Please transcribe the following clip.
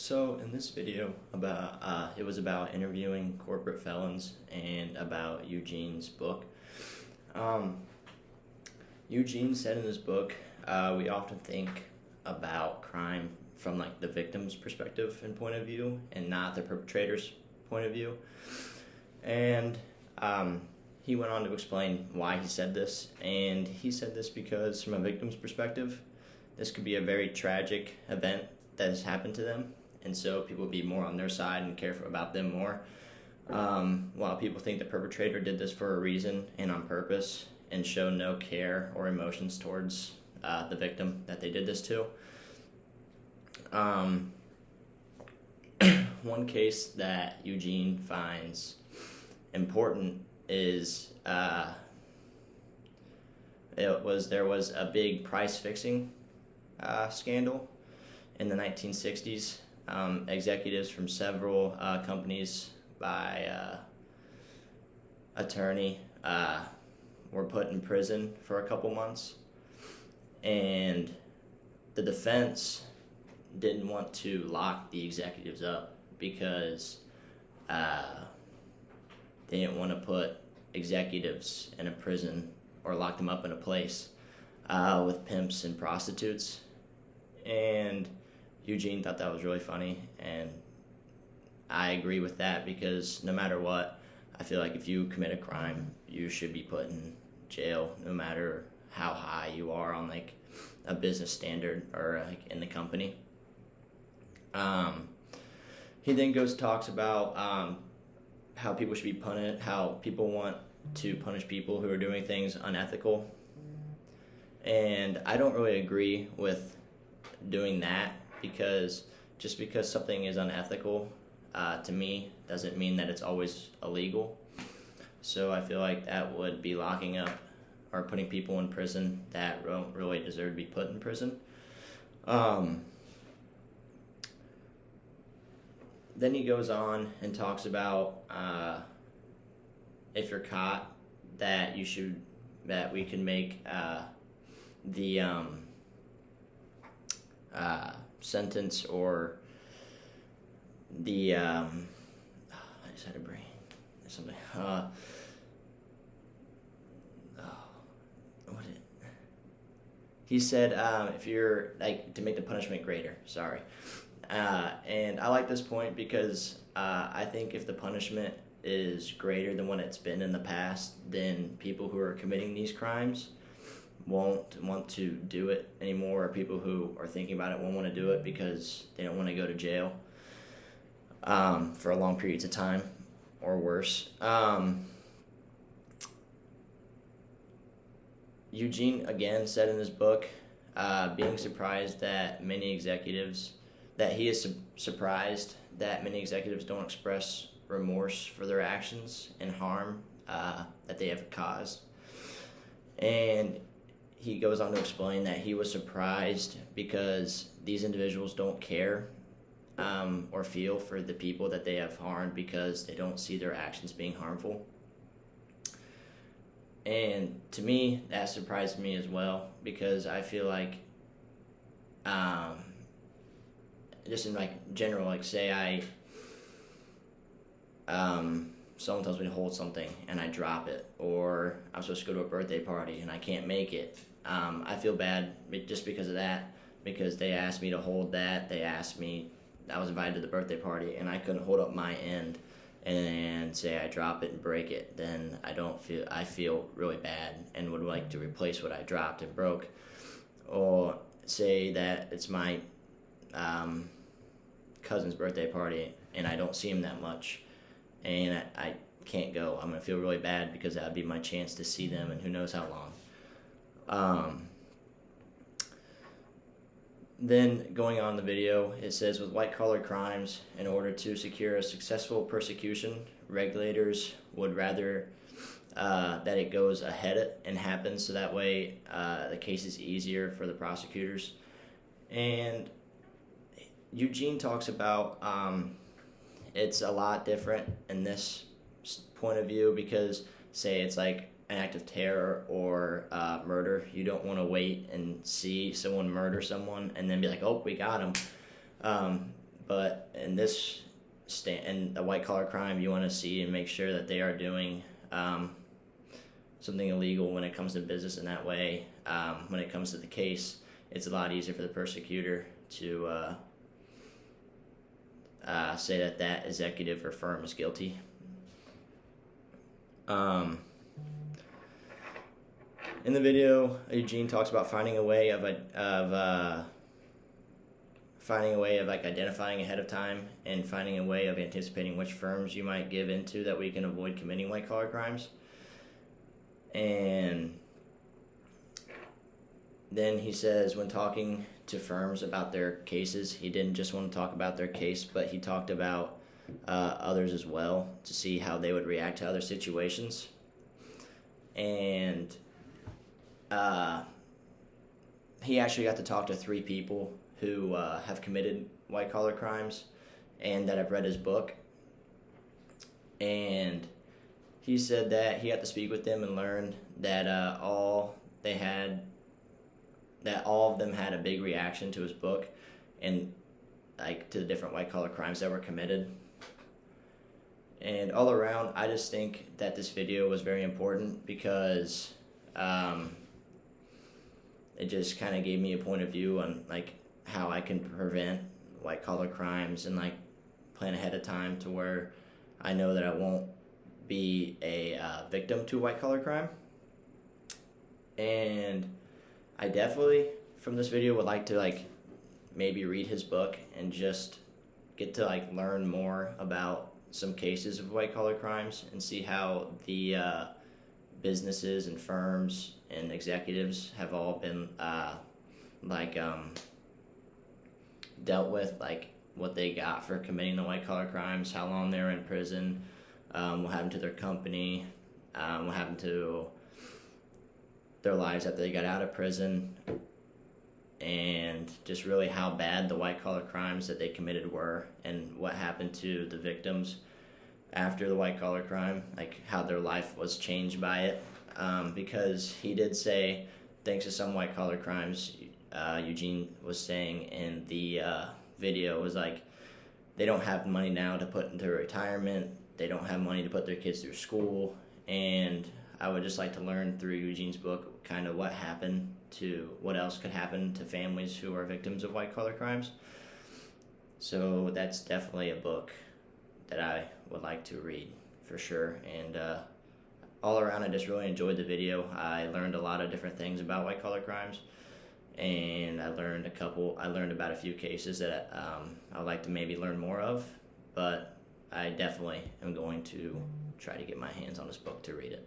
So in this video it was about interviewing corporate felons and about Eugene's book. Um, Eugene said in his book, we often think about crime from like the victim's perspective and point of view, and not the perpetrator's point of view. And he went on to explain why he said this, and he said this because from a victim's perspective, this could be a very tragic event that has happened to them, and so people would be more on their side and care about them more. While people think the perpetrator did this for a reason and on purpose and show no care or emotions towards the victim that they did this to. One case that Eugene finds important is there was a big price fixing scandal in the 1960s. Executives from several companies by attorney were put in prison for a couple months, and the defense didn't want to lock the executives up because they didn't want to put executives in a prison or lock them up in a place with pimps and prostitutes. And Eugene thought that was really funny, and I agree with that, because no matter what, I feel like if you commit a crime, you should be put in jail, no matter how high you are on like a business standard or like in the company. He then talks about how people should be punished, how people want to punish people who are doing things unethical, and I don't really agree with doing that, because just because something is unethical to me doesn't mean that it's always illegal. So I feel like that would be locking up or putting people in prison that don't really deserve to be put in prison. Then he goes on and talks about if you're caught, that we can make the sentence or the I just had a brain something he said if you're like to make the punishment greater, and I like this point because I think if the punishment is greater than what it's been in the past, then people who are committing these crimes won't want to do it anymore, or people who are thinking about it won't want to do it because they don't want to go to jail for long periods of time or worse. Eugene again said in his book, being surprised that many executives, that he is surprised that many executives don't express remorse for their actions and harm that they have caused. And he goes on to explain that he was surprised because these individuals don't care or feel for the people that they have harmed, because they don't see their actions being harmful. And to me, that surprised me as well, because I feel like just in like general, like say someone tells me to hold something and I drop it, or I'm supposed to go to a birthday party and I can't make it. I feel bad just because of that, because they asked me to hold that. They asked me, I was invited to the birthday party and I couldn't hold up my end, and say I drop it and break it, then I feel really bad and would like to replace what I dropped and broke. Or say that it's my cousin's birthday party and I don't see him that much, and I can't go. I'm going to feel really bad because that would be my chance to see them, and who knows how long. Then going on the video, it says, with white-collar crimes, in order to secure a successful prosecution, regulators would rather that it goes ahead and happens, so that way the case is easier for the prosecutors. And Eugene talks about it's a lot different in this point of view, because say it's like an act of terror or murder. You don't want to wait and see someone murder someone and then be like, oh, we got him. but in this in a white collar crime, you want to see and make sure that they are doing something illegal when it comes to business. In that way, when it comes to the case, it's a lot easier for the persecutor to say that that executive or firm is guilty. In the video, Eugene talks about finding a way of like identifying ahead of time and finding a way of anticipating which firms you might give into that we can avoid committing white collar crimes. And then he says when talking to firms about their cases, he didn't just want to talk about their case, but he talked about others as well to see how they would react to other situations. And he actually got to talk to 3 people who have committed white collar crimes and that have read his book. And he said that he got to speak with them and learned that all of them had a big reaction to his book and like to the different white collar crimes that were committed. And all around, I just think that this video was very important because it just kind of gave me a point of view on like how I can prevent white collar crimes and like plan ahead of time to where I know that I won't be a victim to white collar crime. And I definitely from this video would like to like maybe read his book and just get to like learn more about some cases of white collar crimes and see how the businesses and firms and executives have all been dealt with, like what they got for committing the white collar crimes, how long they were in prison, what happened to their company, what happened to their lives after they got out of prison, and just really how bad the white collar crimes that they committed were and what happened to the victims after the white collar crime, like how their life was changed by it. Because he did say, thanks to some white collar crimes, Eugene was saying in the video, was like they don't have money now to put into retirement, they don't have money to put their kids through school, and I would just like to learn through Eugene's book kind of what else could happen to families who are victims of white collar crimes. So that's definitely a book that I would like to read for sure. And all around, I just really enjoyed the video. I learned a lot of different things about white collar crimes, and I learned about a few cases that I would like to maybe learn more of, but I definitely am going to try to get my hands on this book to read it.